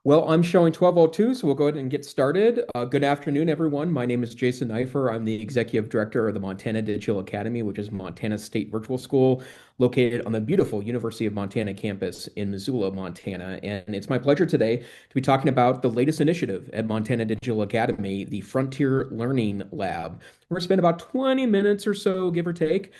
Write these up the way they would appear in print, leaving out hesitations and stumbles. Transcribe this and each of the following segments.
Well, I'm showing 12:02, so we'll go ahead and get started. Good afternoon, everyone. My name is Jason Neiffer. I'm the Executive Director of the Montana Digital Academy, which is Montana's state virtual school located on the beautiful University of Montana campus in Missoula, Montana. And it's my pleasure today to be talking about the latest initiative at Montana Digital Academy, the Frontier Learning Lab. We're going to spend about 20 minutes or so, give or take,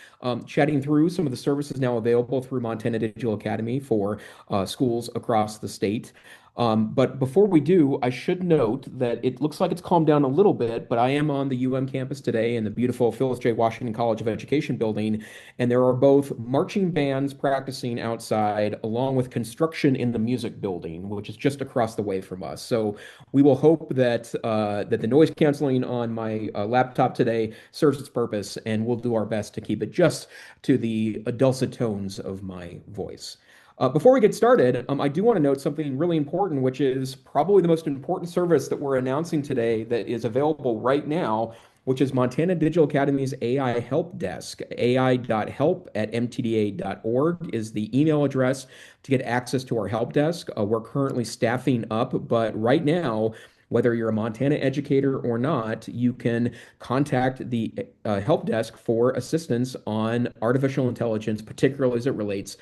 chatting through some of the services now available through Montana Digital Academy for schools across the state. But before we do, I should note that it looks like it's calmed down a little bit, but I am on the UM campus today in the beautiful Phyllis J. Washington College of Education building, and there are both marching bands practicing outside along with construction in the music building, which is just across the way from us. So we will hope that the noise canceling on my laptop today serves its purpose, and we'll do our best to keep it just to the dulcet tones of my voice. Before we get started, I do want to note something really important, which is probably the most important service that we're announcing today that is available right now, which is Montana Digital Academy's AI Help Desk. ai.help@mtda.org is the email address to get access to our help desk. We're currently staffing up, but right now, whether you're a Montana educator or not, you can contact the help desk for assistance on artificial intelligence, particularly as it relates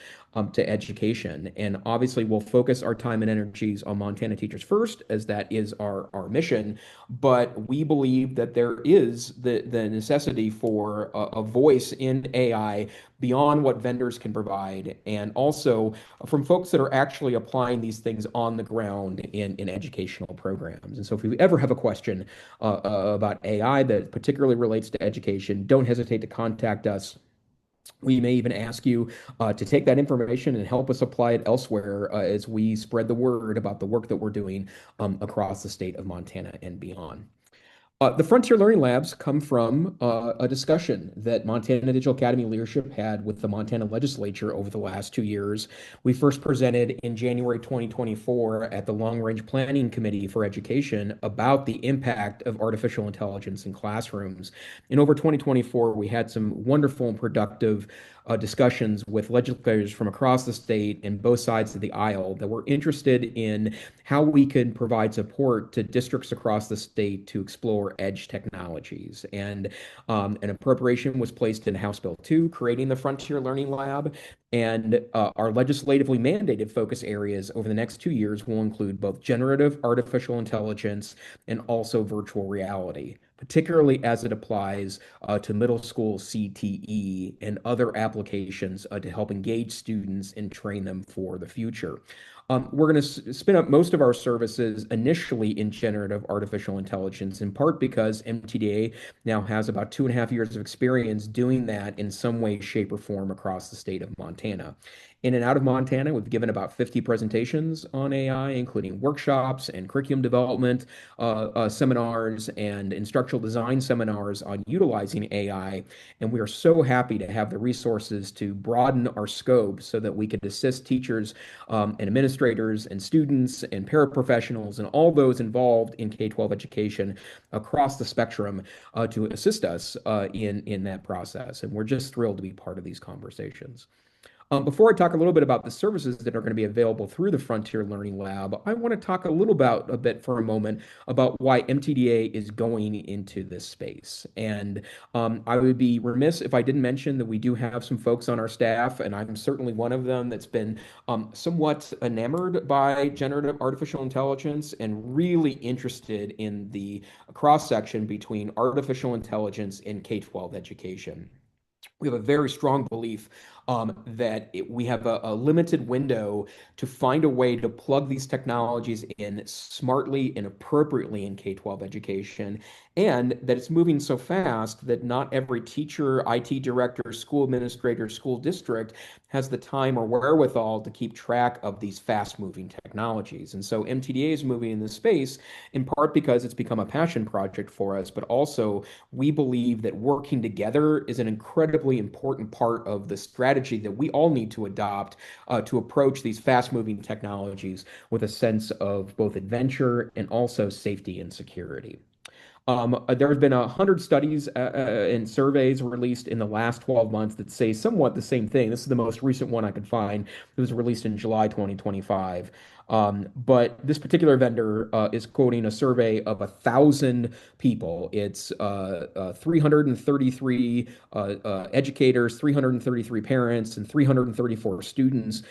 to education. And obviously, we'll focus our time and energies on Montana teachers first, as that is our mission. But we believe that there is the necessity for a voice in AI beyond what vendors can provide, and also from folks that are actually applying these things on the ground in educational programs. And so if you ever have a question about AI that particularly relates to education, don't hesitate to contact us. We may even ask you to take that information and help us apply it elsewhere as we spread the word about the work that we're doing across the state of Montana and beyond. The Frontier Learning Labs come from a discussion that Montana Digital Academy leadership had with the Montana legislature over the last 2 years. We first presented in January 2024 at the Long Range Planning Committee for Education about the impact of artificial intelligence in classrooms. In over 2024, we had some wonderful and productive discussions with legislators from across the state and both sides of the aisle that were interested in how we could provide support to districts across the state to explore edge technologies. And an appropriation was placed in House Bill 2, creating the Frontier Learning Lab. And our legislatively mandated focus areas over the next 2 years will include both generative artificial intelligence and also virtual reality, particularly as it applies to middle school CTE and other applications to help engage students and train them for the future. We're going to spin up most of our services initially in generative artificial intelligence, in part because MTDA now has about 2.5 years of experience doing that in some way, shape, or form across the state of Montana. In and out of Montana, we've given about 50 presentations on AI, including workshops and curriculum development seminars and instructional design seminars on utilizing AI. And we are so happy to have the resources to broaden our scope so that we can assist teachers and administrators and students and paraprofessionals and all those involved in K-12 education across the spectrum to assist us in that process. And we're just thrilled to be part of these conversations. Before I talk a little bit about the services that are going to be available through the Frontier Learning Lab, I want to talk a bit for a moment about why MTDA is going into this space. And I would be remiss if I didn't mention that we do have some folks on our staff, and I'm certainly one of them that's been somewhat enamored by generative artificial intelligence and really interested in the cross section between artificial intelligence and K-12 education. We have a very strong belief that we have a limited window to find a way to plug these technologies in smartly and appropriately in K-12 education, and that it's moving so fast that not every teacher, IT director, school administrator, school district has the time or wherewithal to keep track of these fast-moving technologies. And so MTDA is moving in this space in part because it's become a passion project for us, but also we believe that working together is an incredibly important part of the strategy that we all need to adopt to approach these fast-moving technologies with a sense of both adventure and also safety and security. There have been 100 studies and surveys released in the last 12 months that say somewhat the same thing. This is the most recent one I could find. It was released in July 2025. But this particular vendor is quoting a survey of 1,000 people. It's 333 educators, 333 parents, and 334 students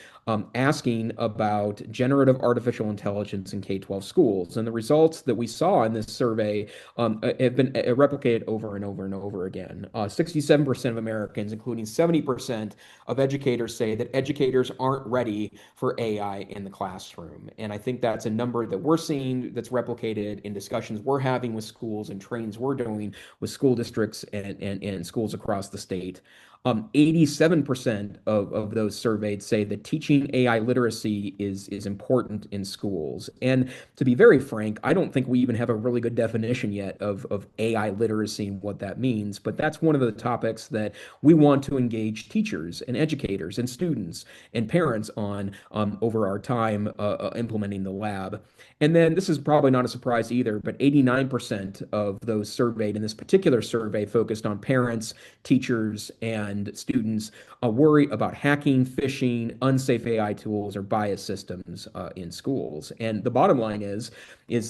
asking about generative artificial intelligence in K-12 schools. And the results that we saw in this survey have been replicated over and over and over again. 67% of Americans, including 70% of educators, say that educators aren't ready for AI in the classroom. And I think that's a number that we're seeing that's replicated in discussions we're having with schools and trainings we're doing with school districts and schools across the state. 87% of those surveyed say that teaching AI literacy is important in schools. And to be very frank, I don't think we even have a really good definition yet of AI literacy and what that means. But that's one of the topics that we want to engage teachers and educators and students and parents on over our time implementing the lab. And then this is probably not a surprise either, but 89% of those surveyed in this particular survey focused on parents, teachers, and students worry about hacking, phishing, unsafe AI tools, or bias systems in schools. And the bottom line is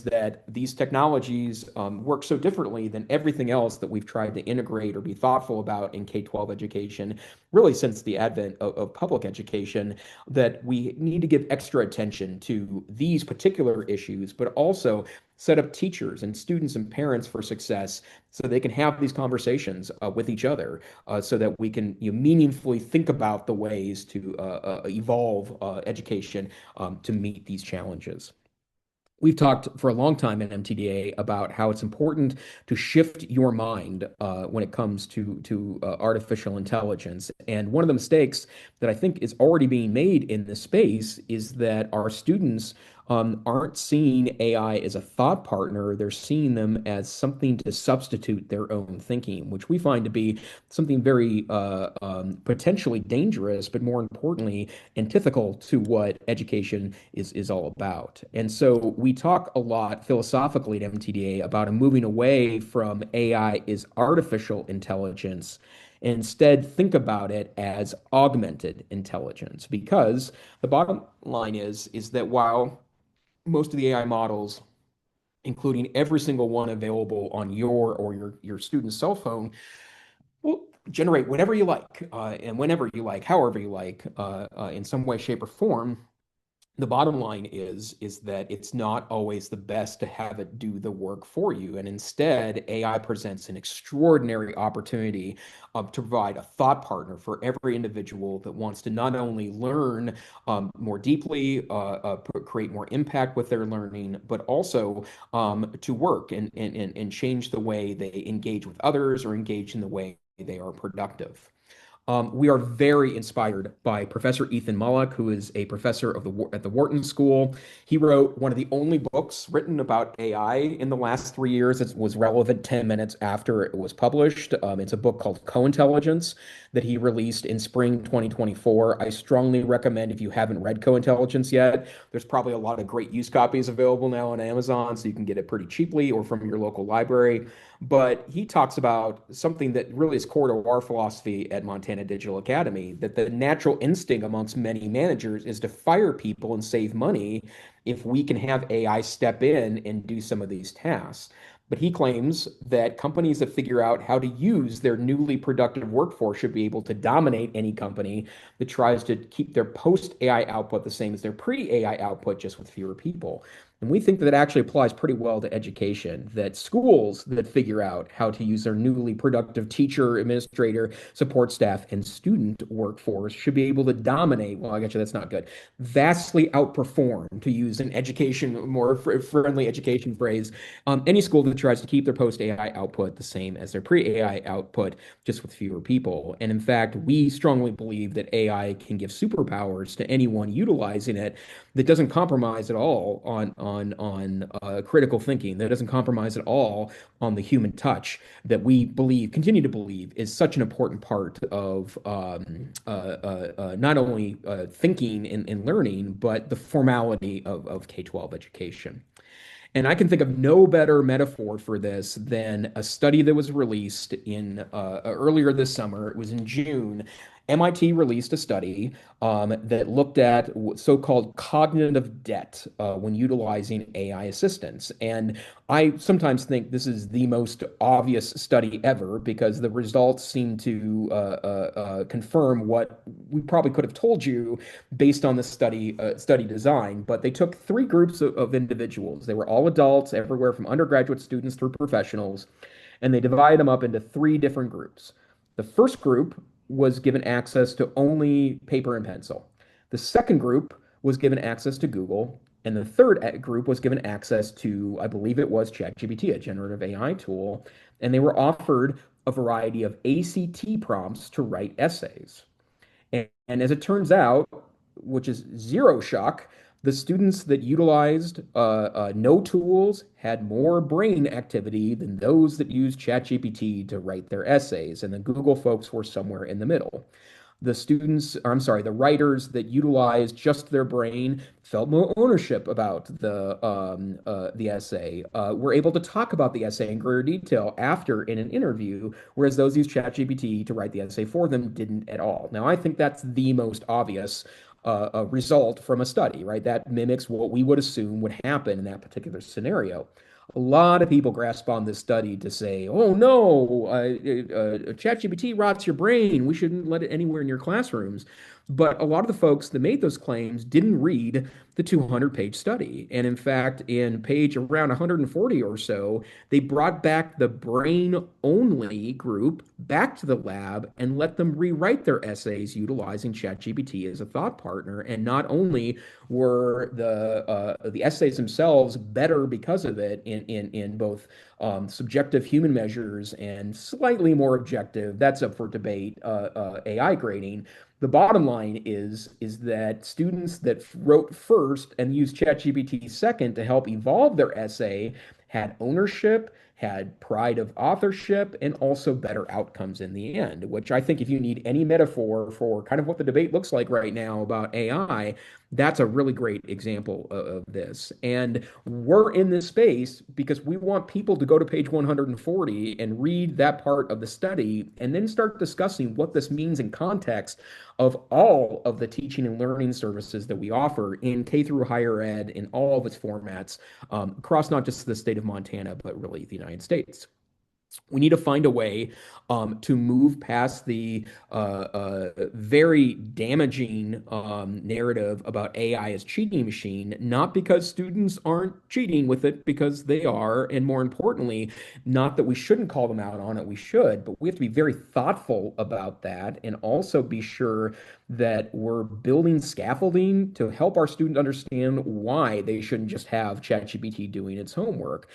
that these technologies work so differently than everything else that we've tried to integrate or be thoughtful about in K-12 education, really since the advent of public education, that we need to give extra attention to these particular issues, but also set up teachers and students and parents for success so they can have these conversations with each other so that we can meaningfully think about the ways to evolve education to meet these challenges. We've talked for a long time at MTDA about how it's important to shift your mind when it comes to artificial intelligence. And one of the mistakes that I think is already being made in this space is that our students aren't seeing AI as a thought partner. They're seeing them as something to substitute their own thinking, which we find to be something very potentially dangerous, but more importantly, antithetical to what education is all about. And so we talk a lot philosophically at MTDA about a moving away from AI is artificial intelligence. Instead, think about it as augmented intelligence, because the bottom line is that while most of the AI models, including every single one available on your or your student's cell phone, will generate whatever you like and whenever you like, however you like, in some way, shape, or form. The bottom line is that it's not always the best to have it do the work for you. And instead, AI presents an extraordinary opportunity to provide a thought partner for every individual that wants to not only learn more deeply, create more impact with their learning, but also to work and change the way they engage with others or engage in the way they are productive. We are very inspired by Professor Ethan Mollick, who is a professor at the Wharton School. He wrote one of the only books written about AI in the last 3 years. It was relevant 10 minutes after it was published. It's a book called Cointelligence that he released in spring 2024. I strongly recommend, if you haven't read Cointelligence yet, there's probably a lot of great used copies available now on Amazon, so you can get it pretty cheaply or from your local library. But he talks about something that really is core to our philosophy at Montana Digital Academy, that the natural instinct amongst many managers is to fire people and save money if we can have AI step in and do some of these tasks. But he claims that companies that figure out how to use their newly productive workforce should be able to dominate any company that tries to keep their post-AI output the same as their pre-AI output, just with fewer people. And we think that actually applies pretty well to education, that schools that figure out how to use their newly productive teacher, administrator, support staff, and student workforce should be able to dominate. Well, I guess that's not good. Vastly outperform, to use an education, more friendly education phrase, any school that tries to keep their post-AI output the same as their pre-AI output, just with fewer people. And in fact, we strongly believe that AI can give superpowers to anyone utilizing it that doesn't compromise at all on critical thinking, that doesn't compromise at all on the human touch that we continue to believe, is such an important part of not only thinking and learning, but the formality of K-12 education. And I can think of no better metaphor for this than a study that was released in earlier this summer. It was in June, MIT released a study that looked at so-called cognitive debt when utilizing AI assistants. And I sometimes think this is the most obvious study ever because the results seem to confirm what we probably could have told you based on the study design. But they took three groups of individuals. They were all adults, everywhere from undergraduate students through professionals, and they divided them up into three different groups. The first group was given access to only paper and pencil. The second group was given access to Google. And the third group was given access to, I believe it was ChatGPT, a generative AI tool. And they were offered a variety of ACT prompts to write essays. And as it turns out, which is zero shock, the students that utilized no tools had more brain activity than those that used ChatGPT to write their essays. And the Google folks were somewhere in the middle. The students, or I'm sorry, the writers that utilized just their brain felt more ownership about the essay, were able to talk about the essay in greater detail after in an interview, whereas those who used ChatGPT to write the essay for them didn't at all. Now, I think that's the most obvious result from a study, right? That mimics what we would assume would happen in that particular scenario. A lot of people grasp on this study to say, oh no, ChatGPT rots your brain. We shouldn't let it anywhere in your classrooms. But a lot of the folks that made those claims didn't read the 200-page study. And in fact, in page around 140 or so, they brought back the brain only group back to the lab and let them rewrite their essays utilizing ChatGPT as a thought partner. And not only were the essays themselves better because of it in both subjective human measures and slightly more objective, that's up for debate, AI grading. The bottom line is that students that wrote first and used ChatGPT second to help evolve their essay had ownership, had pride of authorship, and also better outcomes in the end, which I think if you need any metaphor for kind of what the debate looks like right now about AI, that's a really great example of this. And we're in this space because we want people to go to page 140 and read that part of the study and then start discussing what this means in context of all of the teaching and learning services that we offer in K through higher ed in all of its formats across not just the state of Montana, but really the United States. We need to find a way to move past the very damaging narrative about AI as cheating machine, not because students aren't cheating with it, because they are, and more importantly, not that we shouldn't call them out on it, we should, but we have to be very thoughtful about that and also be sure that we're building scaffolding to help our students understand why they shouldn't just have ChatGPT doing its homework.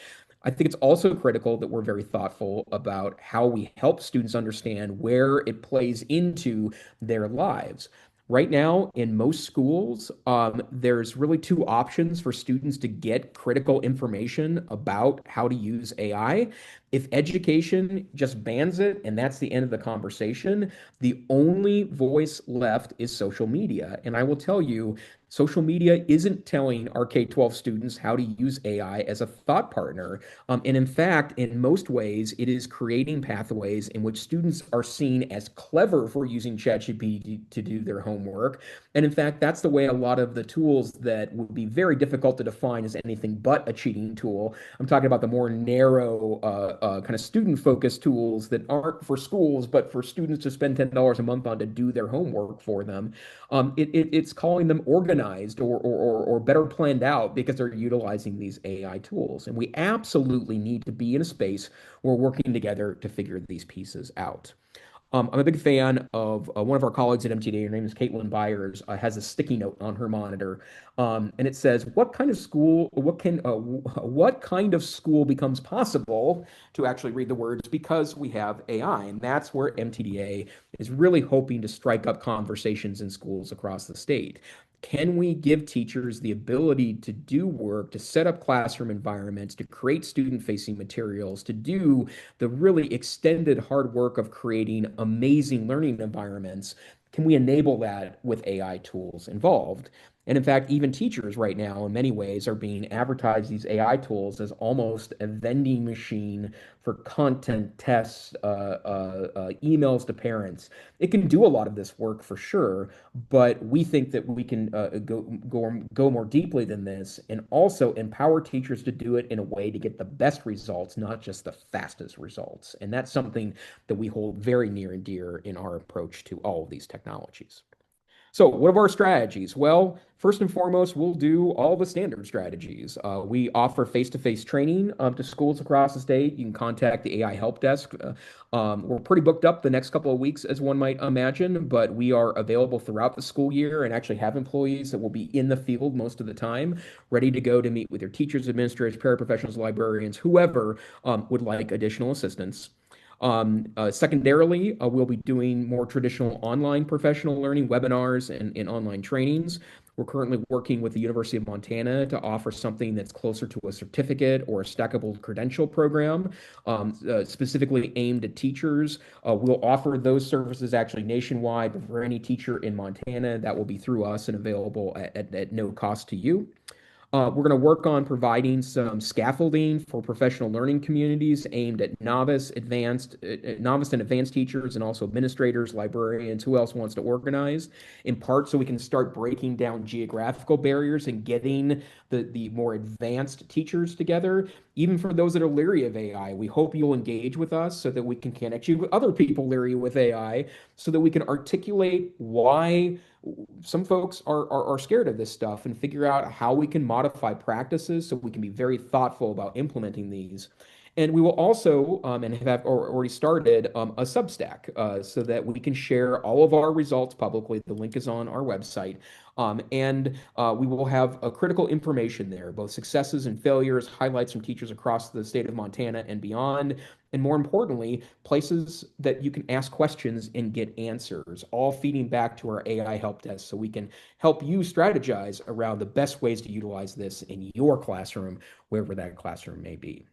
I think it's also critical that we're very thoughtful about how we help students understand where it plays into their lives. Right now, in most schools, there's really two options for students to get critical information about how to use AI. If education just bans it and that's the end of the conversation, the only voice left is social media. And I will tell you, social media isn't telling our K-12 students how to use AI as a thought partner. And in fact, in most ways, it is creating pathways in which students are seen as clever for using ChatGPT to do their homework. And in fact, that's the way a lot of the tools that would be very difficult to define as anything but a cheating tool. I'm talking about the more narrow, kind of student-focused tools that aren't for schools, but for students to spend $10 a month on to do their homework for them. It's calling them organized or better planned out because they're utilizing these AI tools. And we absolutely need to be in a space where we're working together to figure these pieces out. I'm a big fan of one of our colleagues at MTD. Her name is Caitlin Byers. Has a sticky note on her monitor, and it says, "What kind of school? What kind of school becomes possible?" To actually read the words because we have AI, and that's where MTDA is really hoping to strike up conversations in schools across the state. Can we give teachers the ability to do work, to set up classroom environments, to create student-facing materials, to do the really extended hard work of creating amazing learning environments? Can we enable that with AI tools involved? And in fact, even teachers right now, in many ways, are being advertised these AI tools as almost a vending machine for content, tests, emails to parents. It can do a lot of this work for sure, but we think that we can go more deeply than this and also empower teachers to do it in a way to get the best results, not just the fastest results. And that's something that we hold very near and dear in our approach to all of these technologies. So, what are our strategies? Well, first and foremost, we'll do all the standard strategies. We offer face-to-face training to schools across the state. You can contact the AI Help Desk. We're pretty booked up the next couple of weeks, as one might imagine, but we are available throughout the school year and actually have employees that will be in the field most of the time, ready to go to meet with your teachers, administrators, paraprofessionals, librarians, whoever would like additional assistance. Secondarily, we'll be doing more traditional online professional learning webinars and online trainings. We're currently working with the University of Montana to offer something that's closer to a certificate or a stackable credential program, specifically aimed at teachers. We'll offer those services actually nationwide, but for any teacher in Montana, that will be through us and available at no cost to you. We're going to work on providing some scaffolding for professional learning communities aimed at novice and advanced teachers, and also administrators, librarians, who else wants to organize, in part so we can start breaking down geographical barriers and getting the more advanced teachers together. Even for those that are leery of AI, we hope you'll engage with us so that we can connect you with other people leery with AI so that we can articulate why some folks are scared of this stuff and figure out how we can modify practices so we can be very thoughtful about implementing these. And we will also, and have already started, a Substack so that we can share all of our results publicly. The link is on our website. And we will have critical information there, both successes and failures, highlights from teachers across the state of Montana and beyond, and more importantly, places that you can ask questions and get answers, all feeding back to our AI help desk so we can help you strategize around the best ways to utilize this in your classroom, wherever that classroom may be.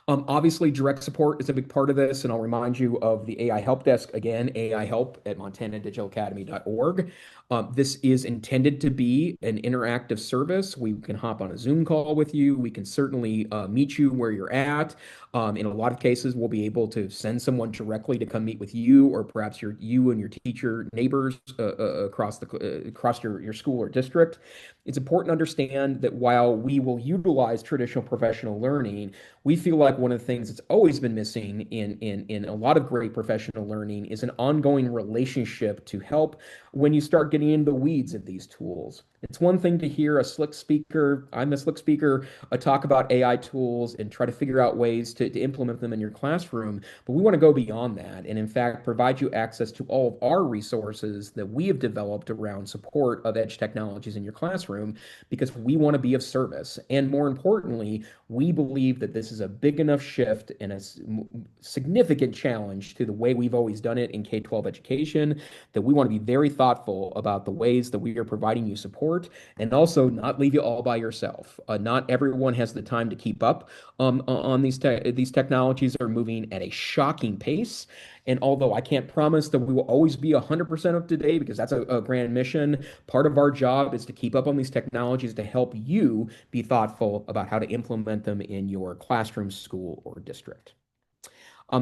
Obviously, direct support is a big part of this, and I'll remind you of the AI Help Desk again, AI Help at montanadigitalacademy.org. This is intended to be an interactive service. We can hop on a Zoom call with you. We can certainly meet you where you're at. In a lot of cases, we'll be able to send someone directly to come meet with you, or perhaps you and your teacher neighbors across your school or district. It's important to understand that while we will utilize traditional professional learning, we feel like one of the things that's always been missing in a lot of great professional learning is an ongoing relationship to help when you start getting into the weeds of these tools. It's one thing to hear a slick speaker, I'm a slick speaker, talk about AI tools and try to figure out ways to implement them in your classroom, but we want to go beyond that and, in fact, provide you access to all of our resources that we have developed around support of edge technologies in your classroom because we want to be of service. And more importantly, we believe that this is a big enough shift and a significant challenge to the way we've always done it in K-12 education that we want to be very thoughtful about the ways that we are providing you support and also not leave you all by yourself. Not everyone has the time to keep up on these technologies are moving at a shocking pace. And although I can't promise that we will always be 100% up to date because that's a grand mission, part of our job is to keep up on these technologies to help you be thoughtful about how to implement them in your classroom, school, or district.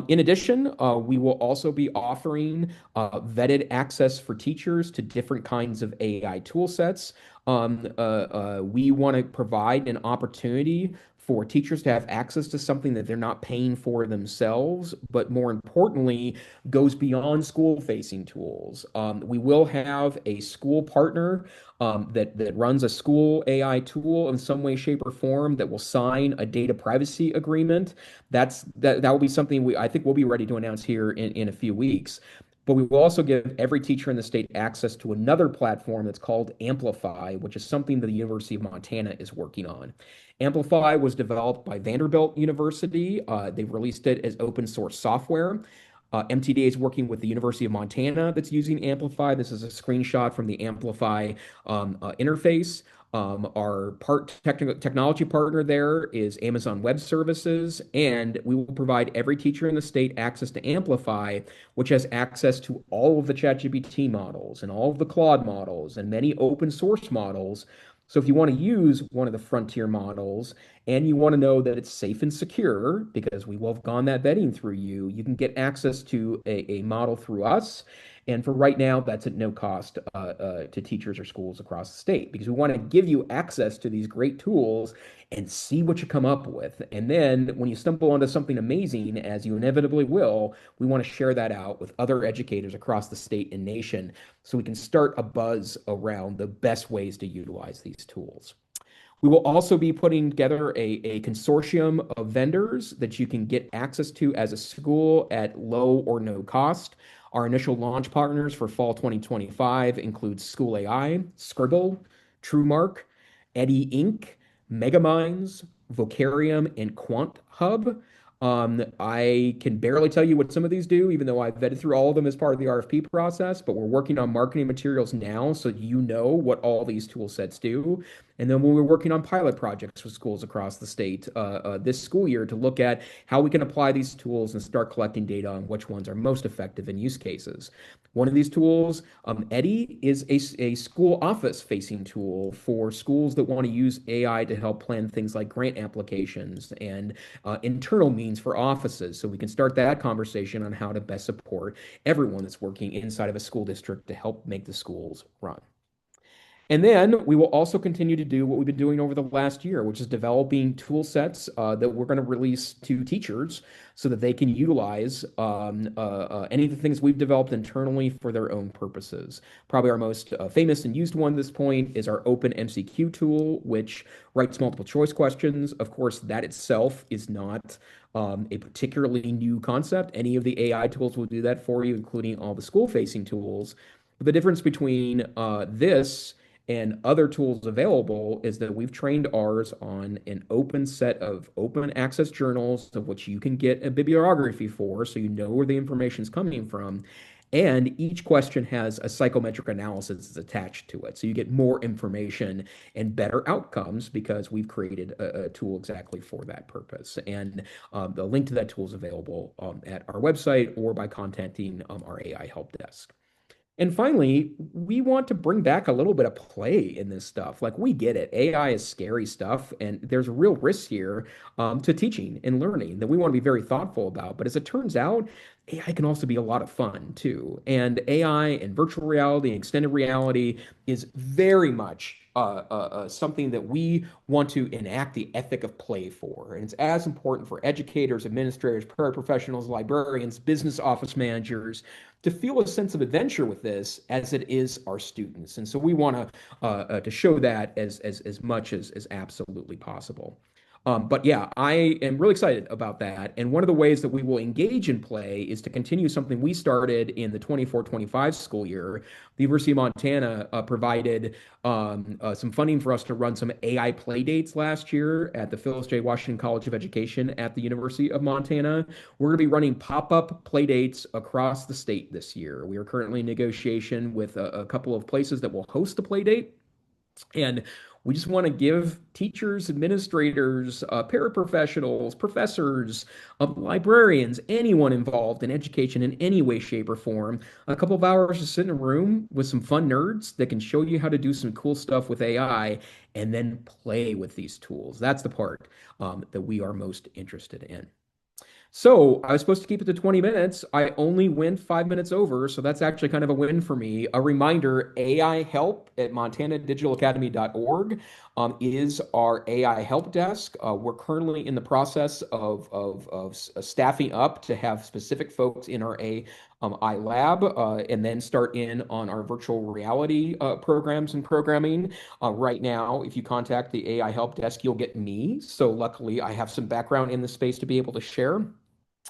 In addition, we will also be offering vetted access for teachers to different kinds of AI tool sets. We want to provide an opportunity for teachers to have access to something that they're not paying for themselves, but more importantly, goes beyond school-facing tools. We will have a school partner that runs a school AI tool in some way, shape, or form that will sign a data privacy agreement. That will be something I think we'll be ready to announce here in a few weeks. But we will also give every teacher in the state access to another platform that's called Amplify, which is something that the University of Montana is working on. Amplify was developed by Vanderbilt University. They've released it as open source software. MTDA is working with the University of Montana that's using Amplify. This is a screenshot from the Amplify interface. Our technology partner there is Amazon Web Services, and we will provide every teacher in the state access to Amplify, which has access to all of the ChatGPT models and all of the Claude models and many open source models. So if you want to use one of the frontier models and you want to know that it's safe and secure, because we will have gone that vetting through you, you can get access to a model through us. And for right now, that's at no cost to teachers or schools across the state because we want to give you access to these great tools and see what you come up with. And then when you stumble onto something amazing, as you inevitably will, we want to share that out with other educators across the state and nation so we can start a buzz around the best ways to utilize these tools. We will also be putting together a consortium of vendors that you can get access to as a school at low or no cost. Our initial launch partners for fall 2025 include School AI, Scribble, TrueMark, Eddy Inc., Megaminds, Vocarium, and Quant Hub. I can barely tell you what some of these do, even though I've vetted through all of them as part of the RFP process, but we're working on marketing materials now so you know what all these tool sets do. And then we're working on pilot projects with schools across the state this school year to look at how we can apply these tools and start collecting data on which ones are most effective in use cases. One of these tools, Eddy, is a school office facing tool for schools that want to use AI to help plan things like grant applications and internal means for offices. So we can start that conversation on how to best support everyone that's working inside of a school district to help make the schools run. And then we will also continue to do what we've been doing over the last year, which is developing tool sets that we're going to release to teachers so that they can utilize any of the things we've developed internally for their own purposes. Probably our most famous and used one at this point is our Open MCQ tool, which writes multiple choice questions. Of course, that itself is not a particularly new concept. Any of the AI tools will do that for you, including all the school-facing tools. But the difference between this and other tools available is that we've trained ours on an open set of open access journals of which you can get a bibliography for, so you know where the information is coming from. And each question has a psychometric analysis that's attached to it. So you get more information and better outcomes because we've created a tool exactly for that purpose. And the link to that tool is available at our website or by contacting our AI help desk. And finally, we want to bring back a little bit of play in this stuff. Like, we get it. AI is scary stuff, and there's real risks here to teaching and learning that we want to be very thoughtful about. But as it turns out, AI can also be a lot of fun too. And AI and virtual reality and extended reality is very much something that we want to enact the ethic of play for. And it's as important for educators, administrators, paraprofessionals, librarians, business office managers to feel a sense of adventure with this as it is our students. And so we want to show that as much as absolutely possible. But yeah, I am really excited about that. And one of the ways that we will engage in play is to continue something we started in the 24-25 school year. The University of Montana provided some funding for us to run some AI play dates last year at the Phyllis J. Washington College of Education at the University of Montana. We're going to be running pop-up play dates across the state this year. We are currently in negotiation with a couple of places that will host the play date. And we just want to give teachers, administrators, paraprofessionals, professors, librarians, anyone involved in education in any way, shape, or form, a couple of hours to sit in a room with some fun nerds that can show you how to do some cool stuff with AI and then play with these tools. That's the part that we are most interested in. So I was supposed to keep it to 20 minutes. I only went 5 minutes over, so that's actually kind of a win for me. A reminder, AI help at montanadigitalacademy.org is our AI help desk. We're currently in the process of staffing up to have specific folks in our AI lab and then start in on our virtual reality programs and programming. Right now, if you contact the AI help desk, you'll get me. So luckily, I have some background in the space to be able to share.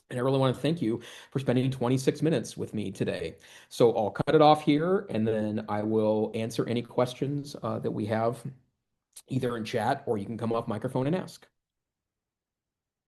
And I really want to thank you for spending 26 minutes with me today. So I'll cut it off here and then I will answer any questions that we have either in chat or you can come off microphone and ask.